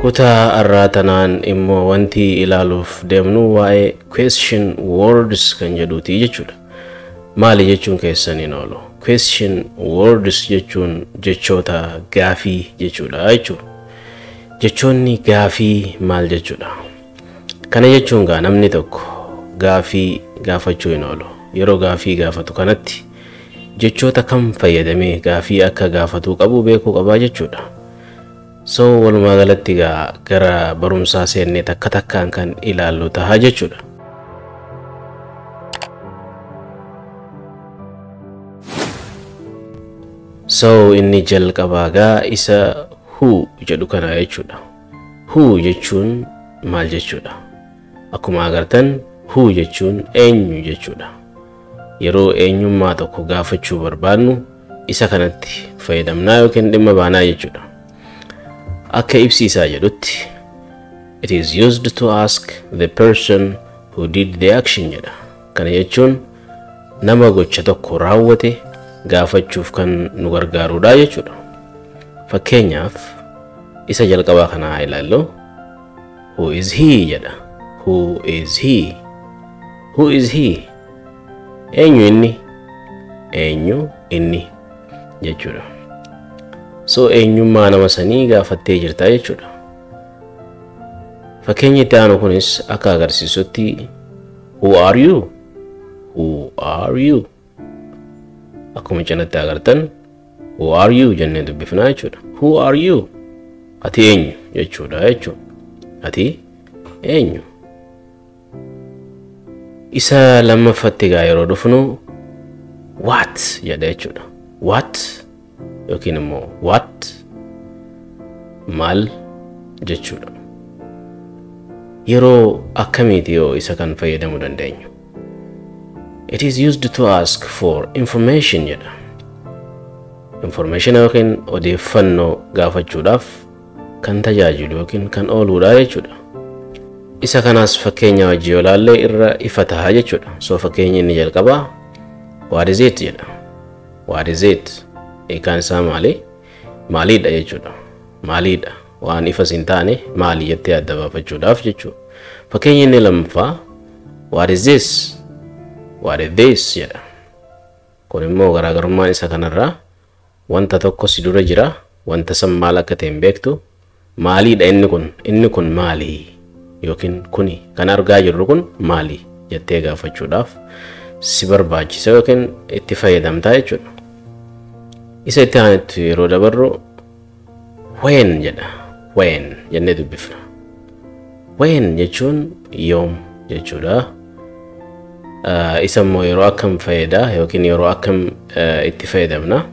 Kutaa arraatanaan immoo wanti ilaaluuf deemnu waa'ee question words kan jedhuuti jechuudha. Maali jechuun keessaniin oolu? Question words jechuun jechoota gaafii jechuudha jechuudha. Jechoonni gaafii maal jechuudha? Kana jechuun gaa namni tokko gaafii gaafachuu hin oolu. Yeroo gaafii gaafatu kanatti jechoota kam fayyadamee gaafii akka gaafatu qabu beekuu qaba jechuudha. So walumaa galatti gara barumsaa seennee takka takkaan kan ilaallu ta'a jechuudha. So inni jalqabaa isa who jedhu kana jechuudha. Who jechuun maal jechuudha? Akkuma agartan who jechuun eenyu jechuudha. Yeroo eenyummaa tokko gaafachuu barbaannu isa kanatti fayyadamnaa yookiin dhimma baanaa jechuudha. Akka ibsiisaa jedhutti it is used to ask the person who did the action jedha. Kana jechuun nama gocha tokko raawwate gaafachuuf kan nu gargaarudha jechuudha. Fakkeenyaaf isa jalqabaa kana ilaallu who is he jedha. Who is he? Who is he? Eenyu inni jechuudha. So eenyummaa nama sanii gaafattee jirta jechuudha. Fakkeenyi itti aanu kunis akka agarsiisutti who are you? Who are you? Akkuma canatti agartan who are you jennee dubbifnaa jechuudha. Who are you? Ati eenyu jechuudha jechuudha. Ati eenyu? Isa lammaffatti yeroo dhufnu what jedha jechuudha. What yookiin immoo what maal jechuudha. Yeroo akkamitti isa kan fayyadamuu dandeenyu? It is used to ask for information jedha. Information yookiin odeeffannoo gaafachuudhaaf kan tajaajilu yookiin kan ooludha jechuudha. Isa kanaas fakkeenya wajjin yoolaallee irra ifa ta'a jechuudha. So fakkeenyi inni jalqabaa what is it jedha. What is it? Hiikaan isaa maali? Maaliidha jechuudha. Maaliidha? Waan ifa hin taane maali jettee adda baafachuudhaaf jechuudha. Fakkeenyi inni lammaffaa what is this? What is this jedha. Kun immoo garaagarummaan isa kanarraa wanta tokko si dura jira, wanta san maal akka ta'e hin beektu. Maaliidha inni kun maali? Yookiin kuni kan argaa jirru kun maali jettee gaafachuudhaaf si barbaachisa yookiin itti fayyadamtaa jechuudha. Isa itti aanutti yeroo dabarru when jedha. When jennee dubbifna. When jechuun yoom jechuudha. Isa immoo yeroo akkam fayyada yookiin yeroo akkam itti fayyadamna.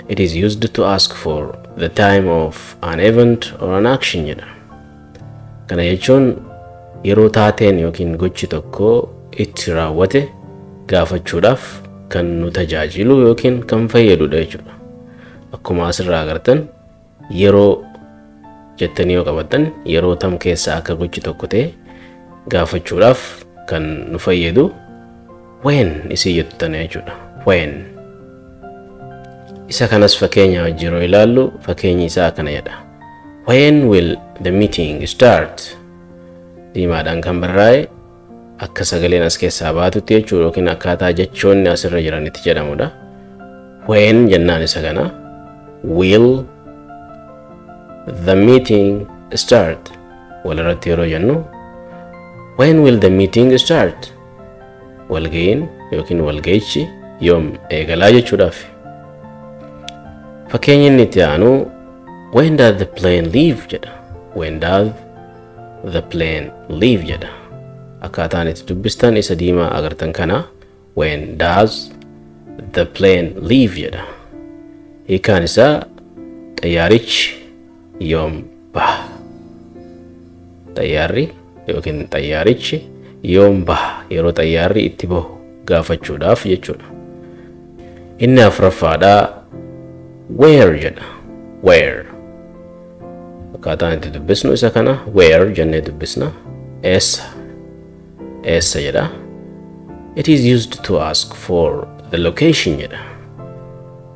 It is used to ask for the time of an event or an action jedha. Kana jechuun yeroo taateen yookiin gochi tokko itti raawwate gaafachuudhaaf kan nu tajaajilu yookiin kan fayyadudha jechuudha. Akkuma asirraa agartan yeroo jettanii yoo qabattan yeroo tam keessa akka gochi tokko ta'e gaafachuudhaaf kan nu fayyadu when isii jettan jechuudha. When isa kanas fakkeenya wajjin yeroo ilaallu fakkeenyi isaa kana jedha. When will the meeting start? Diimaadhaan kan barraa'e akka sagaleen as keessaa baatutti jechuudha yookiin akkaataa jechoonni asirra jiranitti jedhamudha. When jennaan isa kana will the meeting start? Walirratti yeroo jennu when will the meeting start? Walga'iin yookiin walga'ichi yoom eegalaa jechuudhaaf. Fakkeenyi inni itti aanu when does the plane leave jedha. When does the plane leave jedha. Akkaataan itti dubbistan isa diimaa agartan kana when does the plane leave jedha. Hiikaan isaa xayyaarichi yoom baha. Xayyaarri yookiin xayyaarichi yoom baha yeroo xayyaarri itti bahu gaafachuudhaaf jechuudha. Inni afuraffaadhaa where jedha. Where akkaataan itti dubbisnu isa kana where jennee dubbisna. Eessa jedha. It is used to ask for the location jedha.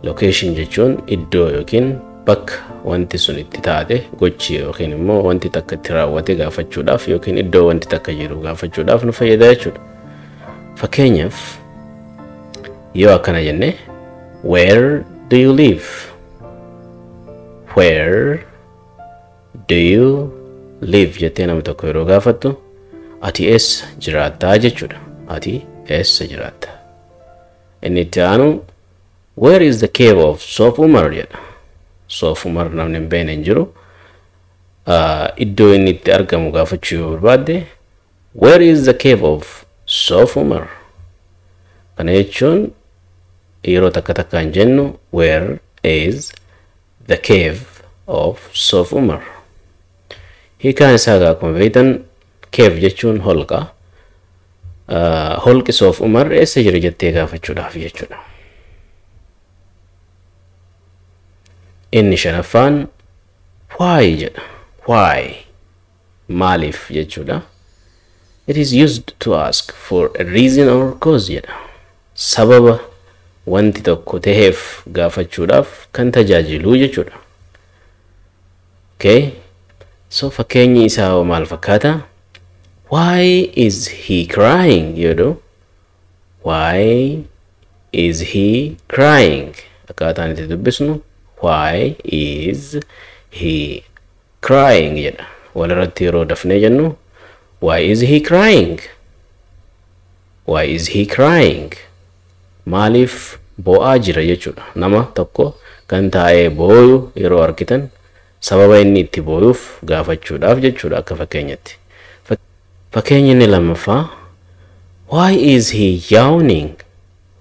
Location jechuun iddoo yookiin bakka wanti sun itti taate gochi yookiin immoo wanti takka itti raawwate gaafachuudhaaf yookiin iddoo wanti takka jiru gaafachuudhaaf nu fayyada jechuudha. Fakkeenyaaf yoo akkana jenne where do you live? Where do you live jettee nama tokko yeroo gaafattu ati eessa jiraattaa jechuudha. Ati eessa jiraatta. Inni itti aanu where is the cave of Sof Umar jedha. Sof Umar namni hin beekne hin jiru. Iddoo inni itti argamu gaafachuu yoo barbaadde where is the cave of Sof Umar? Kana jechuun yeroo takka takkaan jennu where is the cave of Sof Umar? Hiikaan isaa akkuma beektan cave jechuun holqa. Holqi Sof Umar eessa jira jettee gaafachuudhaaf jechuudha. Inni shanaffaan why jedha. Why? Maaliif jechuudha. It is used to ask for a reason or cause jedha. Sababa wanti tokko ta'eef gaafachuudhaaf kan tajaajilu jechuudha. Okay? So fakkeenyi isaa maal fakkaata? Why is he crying? You know? Why is he crying? Akkaataan itti dubbisnu why is he crying jedha. Walirratti yeroo dafnee jennu why is he crying? Why is he crying? Maaliif boo'aa jira jechuudha. Nama tokko kan taa'ee booyu yeroo argitan sababa inni itti booyuuf gaafachuudhaaf jechuudha akka fakkeenyatti. Fakkeenyi inni lammaffaa why is he yawning?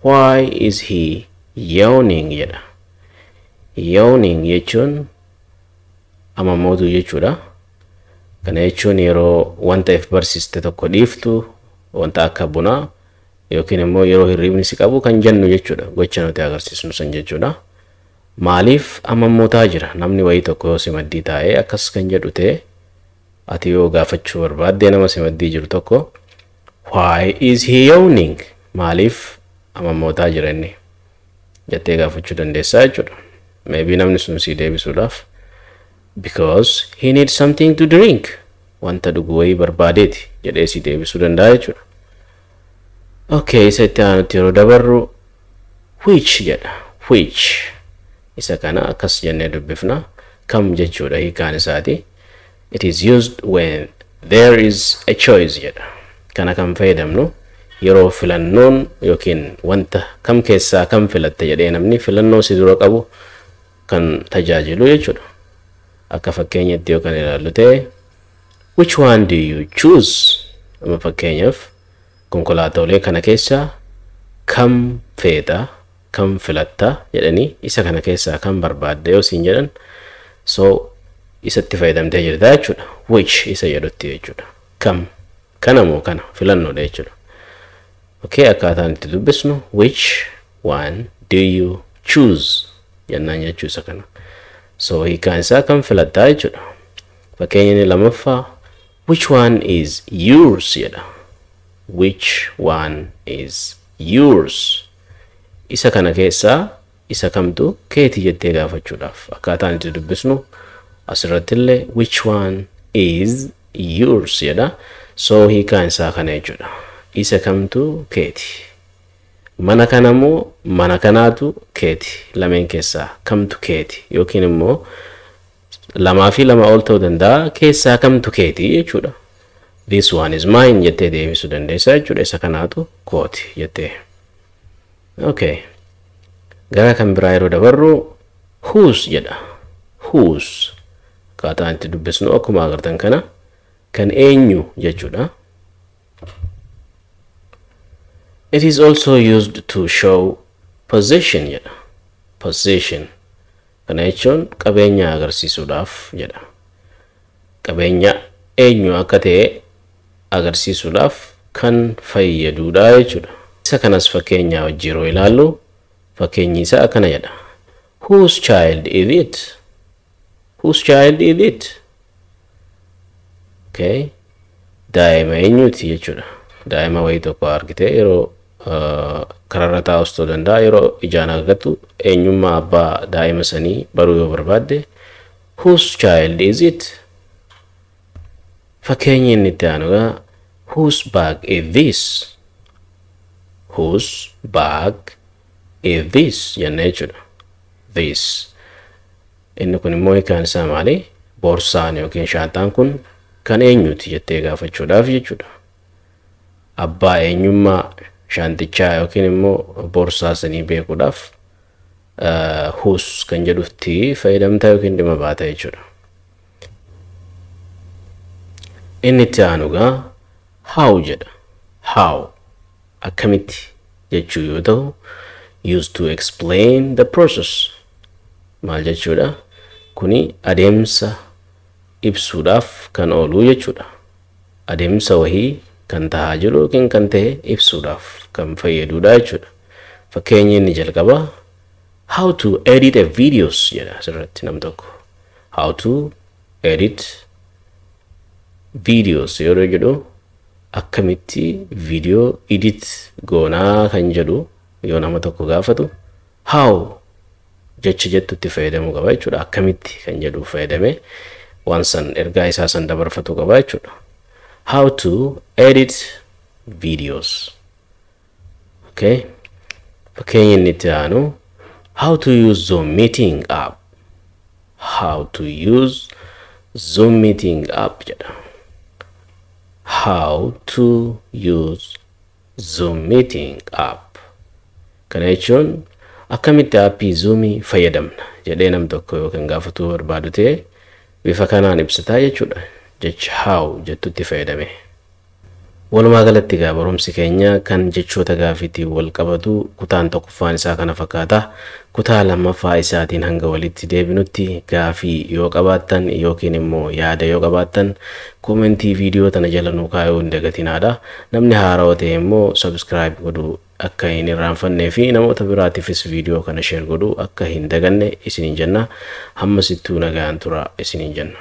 Why is he yawning jedha. Yawning jechuun amamootu jechuudha. Kana jechuun yeroo wanta if barsiste tokko dhiiftu wanta akka bunaa yookiin immoo yeroo hirribni si qabu kan jennu jechuudha. Gocha nuti agarsiisnu san jechuudha. Maaliif amamootaa jira namni wayii tokko yoo simaddii taa'ee akkas kan jedhu ta'e ati yoo gaafachuu barbaadde nama simaddii jiru tokko why is he yawning? Maaliif amamootaa jira inni jettee gaafachuu dandeessaa jechuudha. Maybe namni sun si deebisuudhaaf because he needs something to drink. Wanta dhugu wayii barbaadeeti jedhee si deebisuu danda'a jechuudha. Okay, isa itti aanutti yeroo dabarru which jedha. Which isa kana akkas jennee dubbifna. Kam jechuudha hiikaan isaati. It is used when there is a choice jedha. Kana kan fayyadamnu yeroo filannoon yookiin wanta kam keessaa kam filatte jedhee namni filannoo si dura qabu kan tajaajilu jechuudha. Akka fakkeenyatti yoo kan ilaallu ta'e which one do you choose? Amma fakkeenyaaf konkolaatoolee kana keessaa kam feeta kam filatta jedhanii isa kana keessaa kam barbaadde yoo siin jedhan so isatti fayyadamtee jirta jechuudha. Which isa jedhutti jechuudha. Kam kana moo kana filannoodha jechuudha. Okay, akkaataan itti dubbisnu which one do you choose jennaan jechuu isa kana. So hiikaan isaa kam filattaa jechuudha. Fakkeenyi lamaffaa which one is yours jedha. Which one is yours? Isa kana keessaa isa kamtu keeti jettee gaafachuudhaaf akkaataan itti dubbisnu asirratti illee which one is yours jedha. So hiikaan isaa kana jechuudha. Isa kamtu keeti. Mana kana moo mana kanaatu keeti. Lameen keessaa kamtu keeti yookiin immoo lamaa fi lama ol ta'uu danda'a keessaa kamtu keeti jechuudha. This one is mine jettee deebisuu dandeessa jechuudha. Isa kanaatu kooti jettee. Okay. Gara kan biraa yeroo dabarru whose jedha. Whose akkaataan itti dubbisnu akkuma agartan kana kan eenyu jechuudha. It is also used to show possession jedha. Possession kana jechuun qabeenya agarsiisuudhaaf jedha. Qabeenya eenyu akka ta'e agarsiisuudhaaf kan fayyaduudha jechuudha. Isa kanas fakkeenya wajjin yeroo ilaallu fakkeenyi isaa akkana jedha. Whose child is it? Whose child is it? Okay. Daa'ima eenyuuti jechuudha. Daa'ima wayii tokko argite yeroo kararra taa'us ta'uu danda'a yeroo ijaan argatu eenyummaa abbaa daa'ima sanii baruu yoo barbaadde whose child is it? Fakkeenyi inni itti aanu egaa whose bag is this? Whose bag is this? Jennee jechuudha. This. Inni kun immoo hiikaan isaa maali? Boorsaan yookiin shaantaan kun kan eenyuti jettee gaafachuudhaaf jechuudha. Abbaa eenyummaa shaantichaa yookiin immoo boorsaa sanii beekuudhaaf whose kan jedhutti fayyadamtaa yookiin dhimma baata jechuudha. Inni itti aanu egaa how jedha. How akkamitti jechuu yoo ta'u used to explain the process. Maal jechuudha? Kuni adeemsa ibsuudhaaf kan oolu jechuudha. Adeemsa wahii kan tahaa jiru yookiin kan ta'e ibsuudhaaf kan fayyadudha jechuudha. Fakkeenyi inni jalqaba how to edit a videos jedha asirratti nam tokko. How to edit videos yeroo jedhu akkamitti video edit goonaa kan jedhu yoo nama tokko gaafatu how jecha jettutti fayyadamuu qaba jechuudha. Akkamitti kan jedhu fayyadame waan san ergaa isaa san dabarfatu qaba jechuudha. How to edit videos. Okay. Fakkeenyi inni itti aanu how to use Zoom meeting app. How to use Zoom meeting app jedha. How to use Zoom meeting app. Kana jechuun akkamitti aappii Zoomii fayyadamna jedhee nam tokko yookaan gaafatu barbaadu ta'e bifa kanaan ibsataa jechuudha. Jecha how jettutti fayyadame. Walumaa galatti egaa barumsi keenya kan jechoota gaafiitiin wal qabatu kutaan tokkoffaan isaa kana fakkaata. Kutaa lammaffaa isaatiin hanga walitti deebinutti gaafii yoo qabaattan yookiin immoo yaada yoo qabaattan komentii viidiyoo tana jala nuu kaayuu hin dagatinaadha. Namni haarawaa ta'e immoo subscribe godhuu akka hin irraanfannee fi namoota biraatiifis viidiyoo kana share godhuu akka hin daganne isiniin jenna. Hammasittuu nagaan tura isiniin jenna.